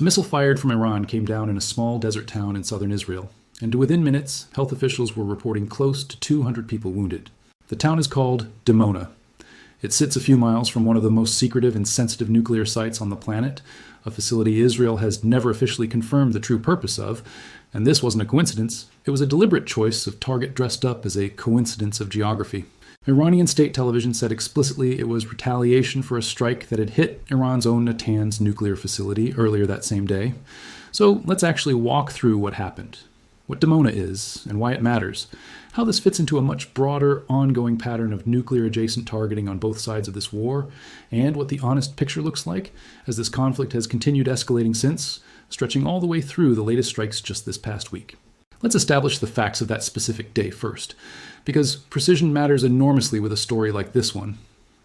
A missile fired from Iran came down in a small desert town in southern Israel, and within minutes, health officials were reporting close to 200 people wounded. The town is called Dimona. It sits a few miles from one of the most secretive and sensitive nuclear sites on the planet, a facility Israel has never officially confirmed the true purpose of, and this wasn't a coincidence. It was a deliberate choice of target dressed up as a coincidence of geography. Iranian state television said explicitly it was retaliation for a strike that had hit Iran's own Natanz nuclear facility earlier that same day. So let's actually walk through what happened, what Dimona is, and why it matters, how this fits into a much broader, ongoing pattern of nuclear-adjacent targeting on both sides of this war, and what the honest picture looks like as this conflict has continued escalating since, stretching all the way through the latest strikes just this past week. Let's establish the facts of that specific day first, because precision matters enormously with a story like this one.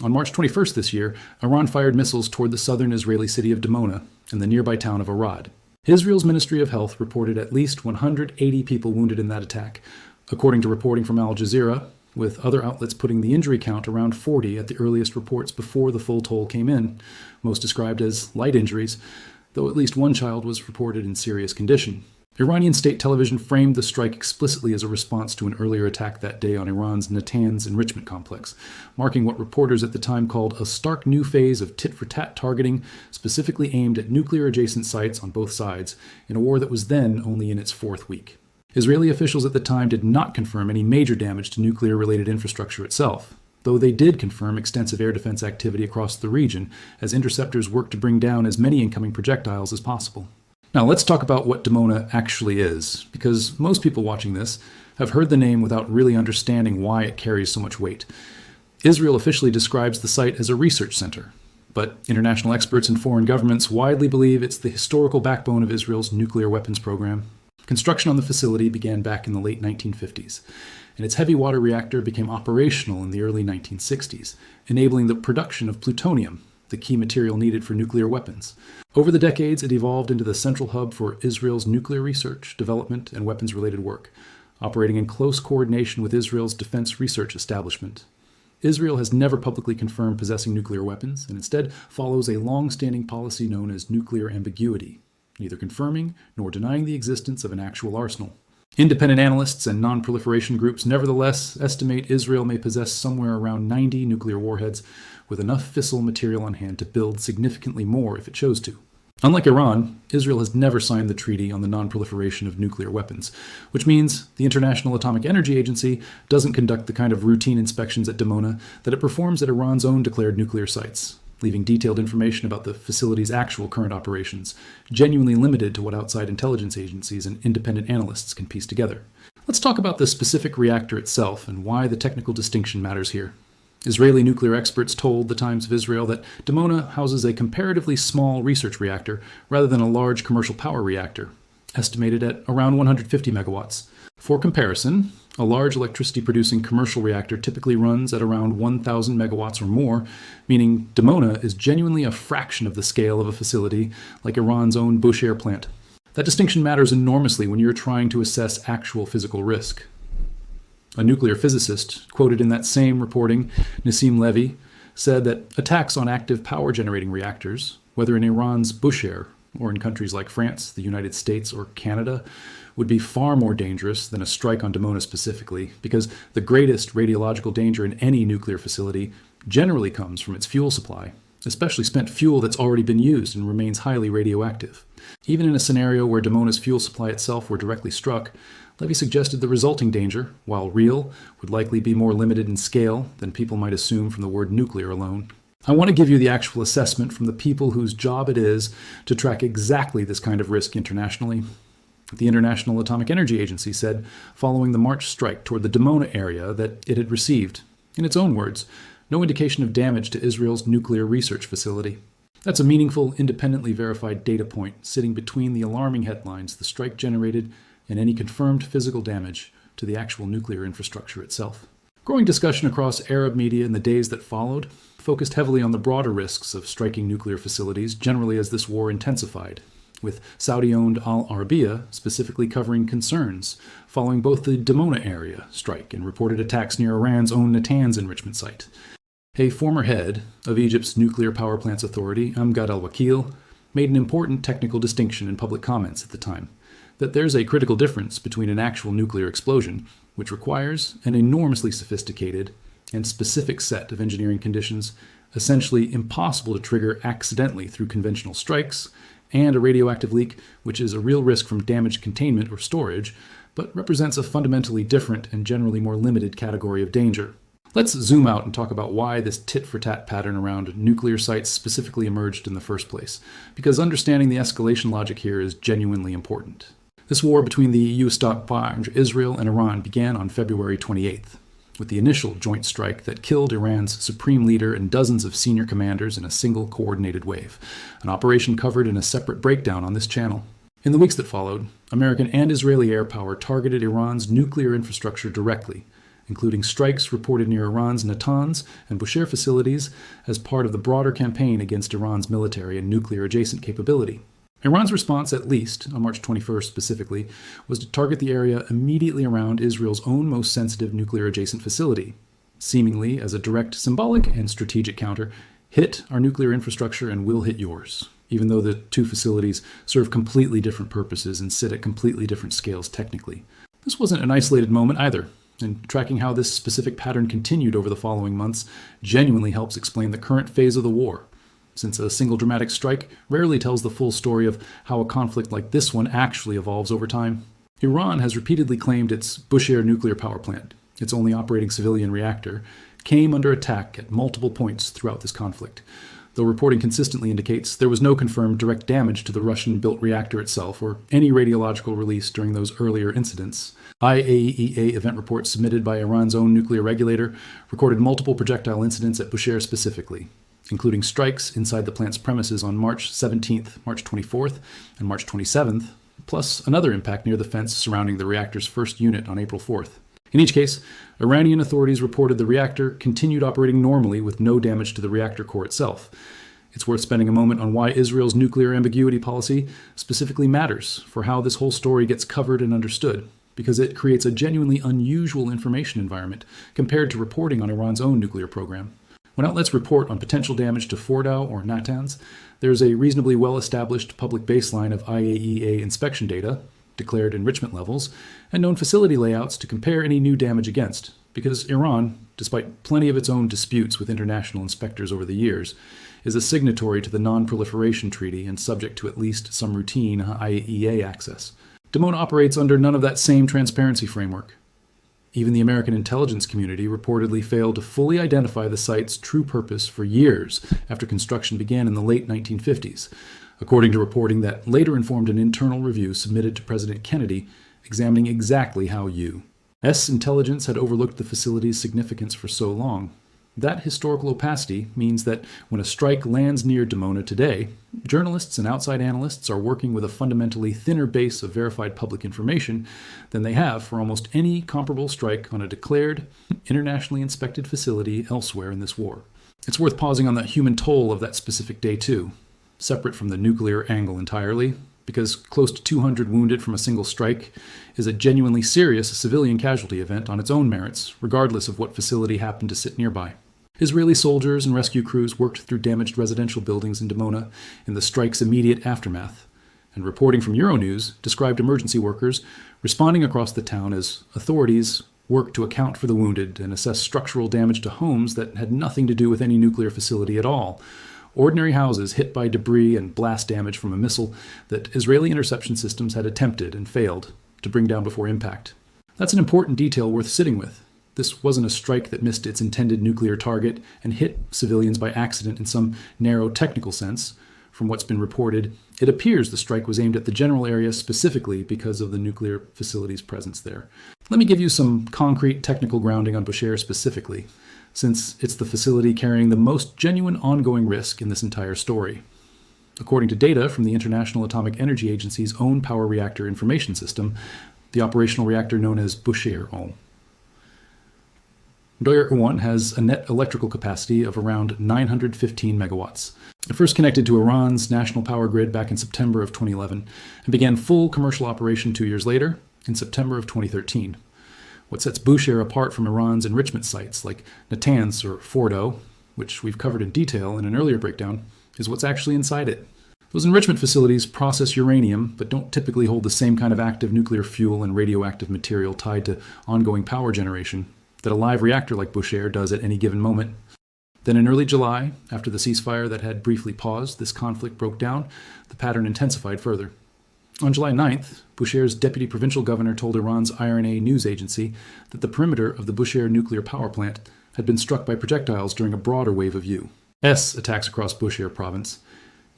On March 21st this year, Iran fired missiles toward the southern Israeli city of Dimona and the nearby town of Arad. Israel's Ministry of Health reported at least 180 people wounded in that attack, according to reporting from Al Jazeera, with other outlets putting the injury count around 40 at the earliest reports before the full toll came in, most described as light injuries, though at least one child was reported in serious condition. Iranian state television framed the strike explicitly as a response to an earlier attack that day on Iran's Natanz enrichment complex, marking what reporters at the time called a stark new phase of tit-for-tat targeting specifically aimed at nuclear-adjacent sites on both sides in a war that was then only in its fourth week. Israeli officials at the time did not confirm any major damage to nuclear-related infrastructure itself, though they did confirm extensive air defense activity across the region as interceptors worked to bring down as many incoming projectiles as possible. Now let's talk about what Dimona actually is, because most people watching this have heard the name without really understanding why it carries so much weight. Israel officially describes the site as a research center, but international experts and foreign governments widely believe it's the historical backbone of Israel's nuclear weapons program. Construction on the facility began back in the late 1950s, and its heavy water reactor became operational in the early 1960s, enabling the production of plutonium, the key material needed for nuclear weapons. Over the decades, it evolved into the central hub for Israel's nuclear research, development, and weapons-related work, operating in close coordination with Israel's defense research establishment. Israel has never publicly confirmed possessing nuclear weapons, and instead follows a long-standing policy known as nuclear ambiguity, neither confirming nor denying the existence of an actual arsenal. Independent analysts and non-proliferation groups nevertheless estimate Israel may possess somewhere around 90 nuclear warheads, with enough fissile material on hand to build significantly more if it chose to. Unlike Iran, Israel has never signed the Treaty on the Non-Proliferation of Nuclear Weapons, which means the International Atomic Energy Agency doesn't conduct the kind of routine inspections at Dimona that it performs at Iran's own declared nuclear sites, leaving detailed information about the facility's actual current operations, genuinely limited to what outside intelligence agencies and independent analysts can piece together. Let's talk about the specific reactor itself and why the technical distinction matters here. Israeli nuclear experts told the Times of Israel that Dimona houses a comparatively small research reactor rather than a large commercial power reactor, estimated at around 150 megawatts. For comparison, a large electricity-producing commercial reactor typically runs at around 1,000 megawatts or more, meaning Dimona is genuinely a fraction of the scale of a facility like Iran's own Bushehr plant. That distinction matters enormously when you're trying to assess actual physical risk. A nuclear physicist, quoted in that same reporting, Nassim Levy, said that attacks on active power-generating reactors, whether in Iran's Bushehr or in countries like France, the United States, or Canada, would be far more dangerous than a strike on Dimona specifically, because the greatest radiological danger in any nuclear facility generally comes from its fuel supply, especially spent fuel that's already been used and remains highly radioactive. Even in a scenario where Dimona's fuel supply itself were directly struck, Levy suggested the resulting danger, while real, would likely be more limited in scale than people might assume from the word nuclear alone. I want to give you the actual assessment from the people whose job it is to track exactly this kind of risk internationally. The International Atomic Energy Agency said, following the March strike toward the Dimona area, that it had received, in its own words, no indication of damage to Israel's nuclear research facility. That's a meaningful, independently verified data point sitting between the alarming headlines the strike generated and any confirmed physical damage to the actual nuclear infrastructure itself. Growing discussion across Arab media in the days that followed focused heavily on the broader risks of striking nuclear facilities generally as this war intensified, with Saudi-owned Al Arabiya specifically covering concerns following both the Dimona area strike and reported attacks near Iran's own Natanz enrichment site. A former head of Egypt's Nuclear Power Plants Authority, Amgad al-Wakil, made an important technical distinction in public comments at the time, that there's a critical difference between an actual nuclear explosion, which requires an enormously sophisticated and specific set of engineering conditions essentially impossible to trigger accidentally through conventional strikes, and a radioactive leak, which is a real risk from damage containment or storage, but represents a fundamentally different and generally more limited category of danger. Let's zoom out and talk about why this tit-for-tat pattern around nuclear sites specifically emerged in the first place, because understanding the escalation logic here is genuinely important. This war between the EU-stockpiling Israel and Iran began on February 28th, with the initial joint strike that killed Iran's supreme leader and dozens of senior commanders in a single coordinated wave, an operation covered in a separate breakdown on this channel. In the weeks that followed, American and Israeli air power targeted Iran's nuclear infrastructure directly, including strikes reported near Iran's Natanz and Bushehr facilities as part of the broader campaign against Iran's military and nuclear-adjacent capability. Iran's response, at least, on March 21st specifically, was to target the area immediately around Israel's own most sensitive nuclear-adjacent facility, seemingly as a direct symbolic and strategic counter. Hit our nuclear infrastructure and we'll hit yours, even though the two facilities serve completely different purposes and sit at completely different scales technically. This wasn't an isolated moment either, and tracking how this specific pattern continued over the following months genuinely helps explain the current phase of the war, since a single dramatic strike rarely tells the full story of how a conflict like this one actually evolves over time. Iran has repeatedly claimed its Bushehr nuclear power plant, its only operating civilian reactor, came under attack at multiple points throughout this conflict, though reporting consistently indicates there was no confirmed direct damage to the Russian-built reactor itself or any radiological release during those earlier incidents. IAEA event reports submitted by Iran's own nuclear regulator recorded multiple projectile incidents at Bushehr specifically, including strikes inside the plant's premises on March 17th, March 24th, and March 27th, plus another impact near the fence surrounding the reactor's first unit on April 4th. In each case, Iranian authorities reported the reactor continued operating normally with no damage to the reactor core itself. It's worth spending a moment on why Israel's nuclear ambiguity policy specifically matters for how this whole story gets covered and understood, because it creates a genuinely unusual information environment compared to reporting on Iran's own nuclear program. When outlets report on potential damage to Fordow or Natanz, there's a reasonably well-established public baseline of IAEA inspection data, declared enrichment levels, and known facility layouts to compare any new damage against, because Iran, despite plenty of its own disputes with international inspectors over the years, is a signatory to the Non-Proliferation Treaty and subject to at least some routine IAEA access. Dimona operates under none of that same transparency framework. Even the American intelligence community reportedly failed to fully identify the site's true purpose for years after construction began in the late 1950s, according to reporting that later informed an internal review submitted to President Kennedy examining exactly how U.S. intelligence had overlooked the facility's significance for so long. That historical opacity means that when a strike lands near Dimona today, journalists and outside analysts are working with a fundamentally thinner base of verified public information than they have for almost any comparable strike on a declared, internationally inspected facility elsewhere in this war. It's worth pausing on the human toll of that specific day too, separate from the nuclear angle entirely, because close to 200 wounded from a single strike is a genuinely serious civilian casualty event on its own merits, regardless of what facility happened to sit nearby. Israeli soldiers and rescue crews worked through damaged residential buildings in Dimona in the strike's immediate aftermath, and reporting from Euronews described emergency workers responding across the town as authorities worked to account for the wounded and assess structural damage to homes that had nothing to do with any nuclear facility at all. Ordinary houses hit by debris and blast damage from a missile that Israeli interception systems had attempted and failed to bring down before impact. That's an important detail worth sitting with. This wasn't a strike that missed its intended nuclear target and hit civilians by accident in some narrow technical sense. From what's been reported, it appears the strike was aimed at the general area specifically because of the nuclear facility's presence there. Let me give you some concrete technical grounding on Bushehr specifically, since it's the facility carrying the most genuine ongoing risk in this entire story. According to data from the International Atomic Energy Agency's own power reactor information system, the operational reactor known as Bushehr 1 has a net electrical capacity of around 915 megawatts. It first connected to Iran's national power grid back in September of 2011 and began full commercial operation 2 years later, in September of 2013. What sets Bushehr apart from Iran's enrichment sites like Natanz or Fordow, which we've covered in detail in an earlier breakdown, is what's actually inside it. Those enrichment facilities process uranium, but don't typically hold the same kind of active nuclear fuel and radioactive material tied to ongoing power generation that a live reactor like Bushehr does at any given moment. Then in early July, after the ceasefire that had briefly paused, this conflict broke down. The pattern intensified further. On July 9th, Bushehr's deputy provincial governor told Iran's IRNA news agency that the perimeter of the Bushehr nuclear power plant had been struck by projectiles during a broader wave of U.S. attacks across Bushehr province.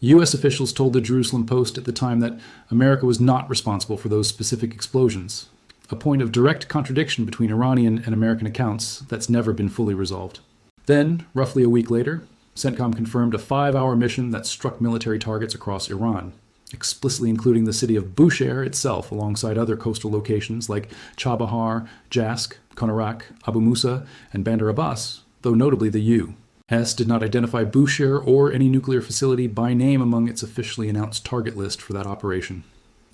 U.S. officials told the Jerusalem Post at the time that America was not responsible for those specific explosions, a point of direct contradiction between Iranian and American accounts that's never been fully resolved. Then, roughly a week later, CENTCOM confirmed a 5-hour mission that struck military targets across Iran, explicitly including the city of Bushehr itself alongside other coastal locations like Chabahar, Jask, Konarak, Abu Musa, and Bandar Abbas, though notably the U.S. did not identify Bushehr or any nuclear facility by name among its officially announced target list for that operation.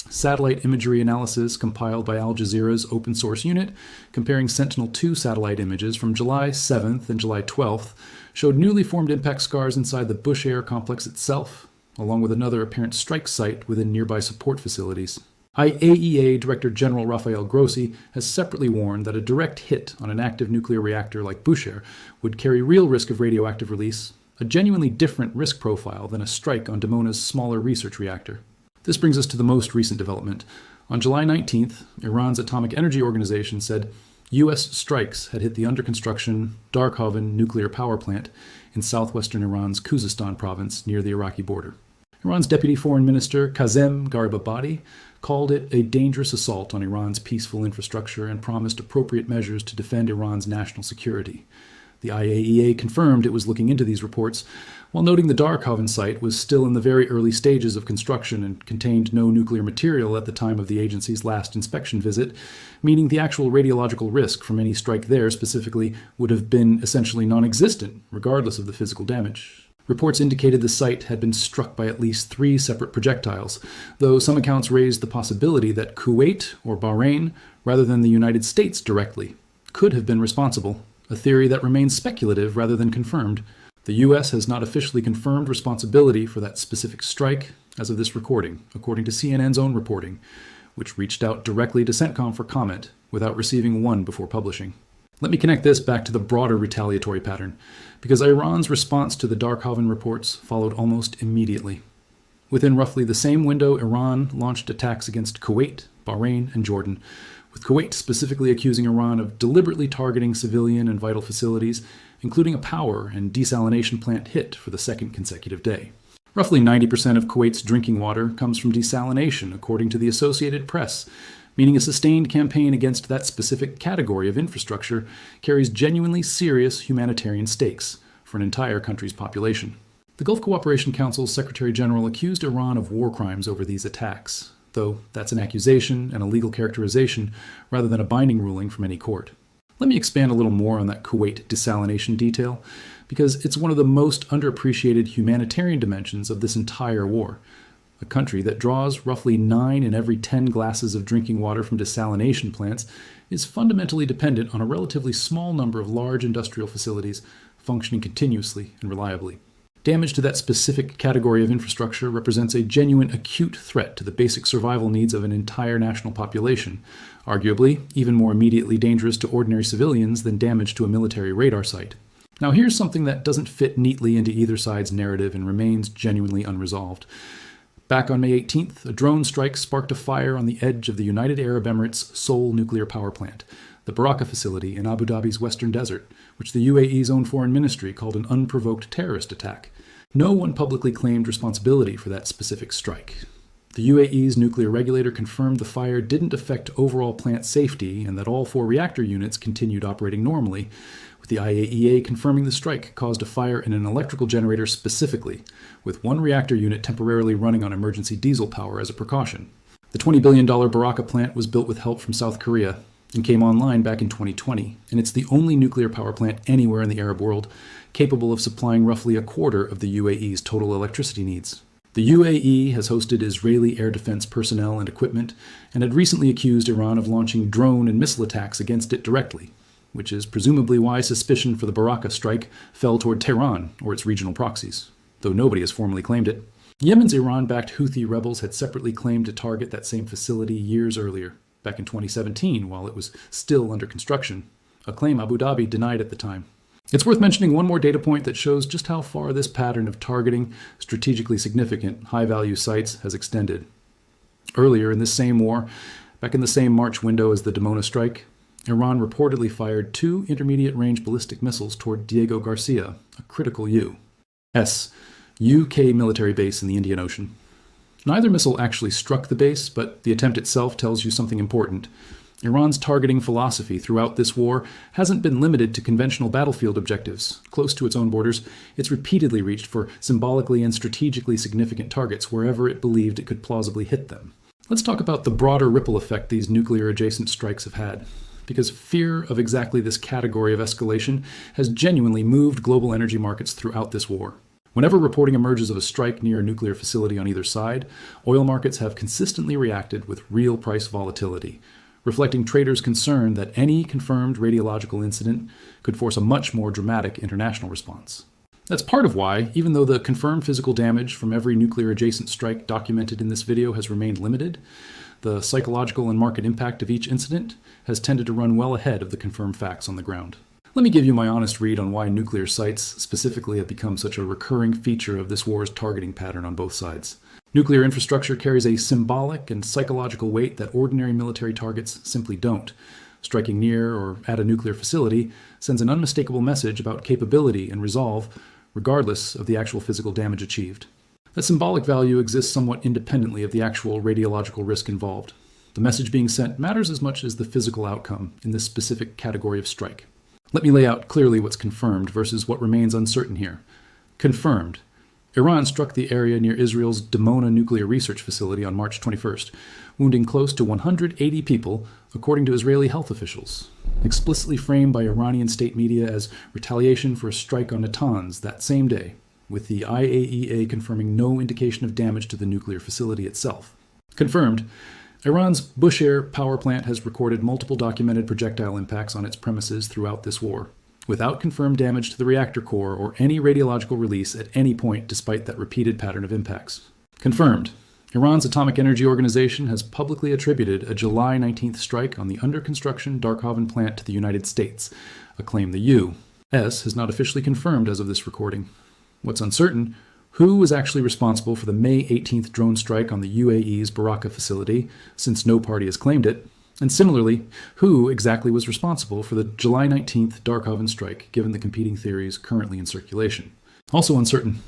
Satellite imagery analysis compiled by Al Jazeera's open source unit, comparing Sentinel-2 satellite images from July 7th and July 12th, showed newly formed impact scars inside the Bushehr complex itself, along with another apparent strike site within nearby support facilities. IAEA Director General Rafael Grossi has separately warned that a direct hit on an active nuclear reactor like Bushehr would carry real risk of radioactive release, a genuinely different risk profile than a strike on Dimona's smaller research reactor. This brings us to the most recent development. On July 19th, Iran's Atomic Energy Organization said U.S. strikes had hit the under-construction Darkhovin nuclear power plant in southwestern Iran's Khuzestan province near the Iraqi border. Iran's Deputy Foreign Minister Kazem Garibabadi called it a dangerous assault on Iran's peaceful infrastructure and promised appropriate measures to defend Iran's national security. The IAEA confirmed it was looking into these reports, while noting the Darkhovin site was still in the very early stages of construction and contained no nuclear material at the time of the agency's last inspection visit, meaning the actual radiological risk from any strike there specifically would have been essentially non-existent, regardless of the physical damage. Reports indicated the site had been struck by at least 3 separate projectiles, though some accounts raised the possibility that Kuwait or Bahrain, rather than the United States directly, could have been responsible, a theory that remains speculative rather than confirmed. The U.S. has not officially confirmed responsibility for that specific strike as of this recording, according to CNN's own reporting, which reached out directly to CENTCOM for comment without receiving one before publishing. Let me connect this back to the broader retaliatory pattern, because Iran's response to the Darkhovin reports followed almost immediately. Within roughly the same window, Iran launched attacks against Kuwait, Bahrain, and Jordan, with Kuwait specifically accusing Iran of deliberately targeting civilian and vital facilities, including a power and desalination plant hit for the second consecutive day. Roughly 90% of Kuwait's drinking water comes from desalination, according to the Associated Press, meaning a sustained campaign against that specific category of infrastructure carries genuinely serious humanitarian stakes for an entire country's population. The Gulf Cooperation Council's Secretary General accused Iran of war crimes over these attacks, though that's an accusation and a legal characterization rather than a binding ruling from any court. Let me expand a little more on that Kuwait desalination detail, because it's one of the most underappreciated humanitarian dimensions of this entire war. A country that draws roughly 9 in every 10 glasses of drinking water from desalination plants is fundamentally dependent on a relatively small number of large industrial facilities functioning continuously and reliably. Damage to that specific category of infrastructure represents a genuine acute threat to the basic survival needs of an entire national population, arguably even more immediately dangerous to ordinary civilians than damage to a military radar site. Now here's something that doesn't fit neatly into either side's narrative and remains genuinely unresolved. Back on May 18th, a drone strike sparked a fire on the edge of the United Arab Emirates' sole nuclear power plant, the Barakah facility in Abu Dhabi's western desert, which the UAE's own foreign ministry called an unprovoked terrorist attack. No one publicly claimed responsibility for that specific strike. The UAE's nuclear regulator confirmed the fire didn't affect overall plant safety and that all 4 reactor units continued operating normally, with the IAEA confirming the strike caused a fire in an electrical generator specifically, with 1 reactor unit temporarily running on emergency diesel power as a precaution. The $20 billion Barakah plant was built with help from South Korea and came online back in 2020, and it's the only nuclear power plant anywhere in the Arab world capable of supplying roughly a quarter of the UAE's total electricity needs. The UAE has hosted Israeli air defense personnel and equipment and had recently accused Iran of launching drone and missile attacks against it directly, which is presumably why suspicion for the Barakah strike fell toward Tehran or its regional proxies, though nobody has formally claimed it. Yemen's Iran-backed Houthi rebels had separately claimed to target that same facility years earlier, back in 2017, while it was still under construction, a claim Abu Dhabi denied at the time. It's worth mentioning one more data point that shows just how far this pattern of targeting strategically significant, high-value sites has extended. Earlier in this same war, back in the same March window as the Dimona strike, Iran reportedly fired 2 intermediate-range ballistic missiles toward Diego Garcia, a critical UK military base in the Indian Ocean. Neither missile actually struck the base, but the attempt itself tells you something important. Iran's targeting philosophy throughout this war hasn't been limited to conventional battlefield objectives. Close to its own borders, it's repeatedly reached for symbolically and strategically significant targets wherever it believed it could plausibly hit them. Let's talk about the broader ripple effect these nuclear-adjacent strikes have had, because fear of exactly this category of escalation has genuinely moved global energy markets throughout this war. Whenever reporting emerges of a strike near a nuclear facility on either side, oil markets have consistently reacted with real price volatility, reflecting traders' concern that any confirmed radiological incident could force a much more dramatic international response. That's part of why, even though the confirmed physical damage from every nuclear-adjacent strike documented in this video has remained limited, the psychological and market impact of each incident has tended to run well ahead of the confirmed facts on the ground. Let me give you my honest read on why nuclear sites specifically have become such a recurring feature of this war's targeting pattern on both sides. Nuclear infrastructure carries a symbolic and psychological weight that ordinary military targets simply don't. Striking near or at a nuclear facility sends an unmistakable message about capability and resolve, regardless of the actual physical damage achieved. That symbolic value exists somewhat independently of the actual radiological risk involved. The message being sent matters as much as the physical outcome in this specific category of strike. Let me lay out clearly what's confirmed versus what remains uncertain here. Confirmed. Iran struck the area near Israel's Dimona nuclear research facility on March 21st, wounding close to 180 people, according to Israeli health officials, explicitly framed by Iranian state media as retaliation for a strike on Natanz that same day, with the IAEA confirming no indication of damage to the nuclear facility itself. Confirmed. Iran's Bushehr power plant has recorded multiple documented projectile impacts on its premises throughout this war, without confirmed damage to the reactor core or any radiological release at any point despite that repeated pattern of impacts. Confirmed. Iran's Atomic Energy Organization has publicly attributed a July 19th strike on the under-construction Darkhovin plant to the United States, a claim the U.S. has not officially confirmed as of this recording. What's uncertain: who was actually responsible for the May 18th drone strike on the UAE's Barakah facility, since no party has claimed it? And similarly, who exactly was responsible for the July 19th Darkhovin strike, given the competing theories currently in circulation? Also uncertain: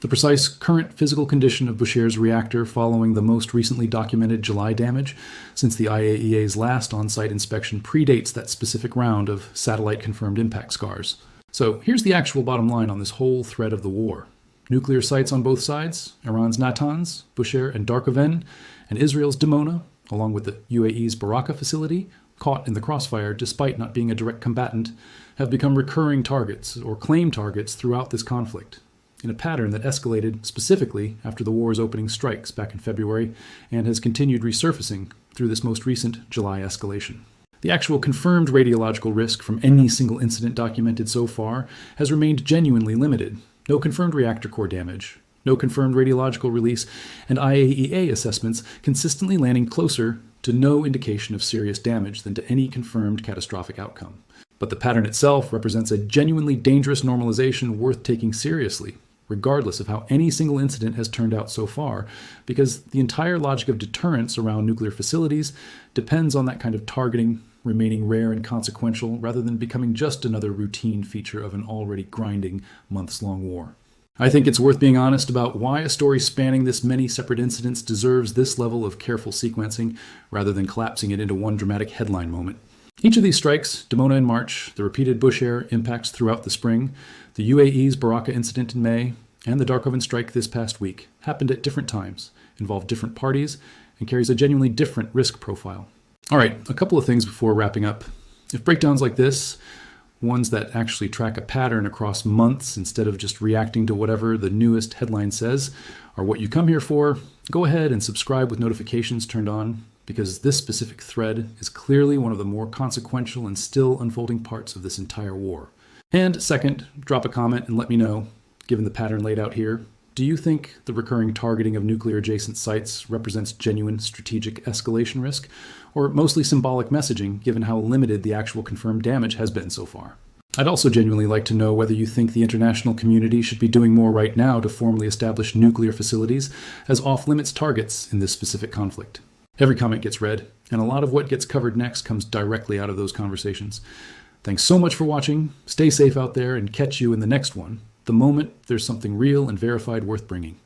the precise current physical condition of Bushehr's reactor following the most recently documented July damage, since the IAEA's last on-site inspection predates that specific round of satellite-confirmed impact scars. So here's the actual bottom line on this whole thread of the war. Nuclear sites on both sides, Iran's Natanz, Bushehr, and Darkhovin, and Israel's Dimona, along with the UAE's Barakah facility, caught in the crossfire despite not being a direct combatant, have become recurring targets, or claimed targets, throughout this conflict, in a pattern that escalated specifically after the war's opening strikes back in February and has continued resurfacing through this most recent July escalation. The actual confirmed radiological risk from any single incident documented so far has remained genuinely limited. No confirmed reactor core damage, no confirmed radiological release, and IAEA assessments consistently landing closer to no indication of serious damage than to any confirmed catastrophic outcome. But the pattern itself represents a genuinely dangerous normalization worth taking seriously, regardless of how any single incident has turned out so far, because the entire logic of deterrence around nuclear facilities depends on that kind of targeting remaining rare and consequential rather than becoming just another routine feature of an already grinding, months-long war. I think it's worth being honest about why a story spanning this many separate incidents deserves this level of careful sequencing rather than collapsing it into one dramatic headline moment. Each of these strikes, Dimona in March, the repeated Bushehr impacts throughout the spring, the UAE's Barakah incident in May, and the Darkhovin strike this past week, happened at different times, involved different parties, and carries a genuinely different risk profile. All right, a couple of things before wrapping up. If breakdowns like this, ones that actually track a pattern across months instead of just reacting to whatever the newest headline says, are what you come here for, go ahead and subscribe with notifications turned on, because this specific thread is clearly one of the more consequential and still unfolding parts of this entire war. And second, drop a comment and let me know, given the pattern laid out here, do you think the recurring targeting of nuclear-adjacent sites represents genuine strategic escalation risk, or mostly symbolic messaging given how limited the actual confirmed damage has been so far? I'd also genuinely like to know whether you think the international community should be doing more right now to formally establish nuclear facilities as off-limits targets in this specific conflict. Every comment gets read, and a lot of what gets covered next comes directly out of those conversations. Thanks so much for watching. Stay safe out there, and catch you in the next one, the moment there's something real and verified worth bringing.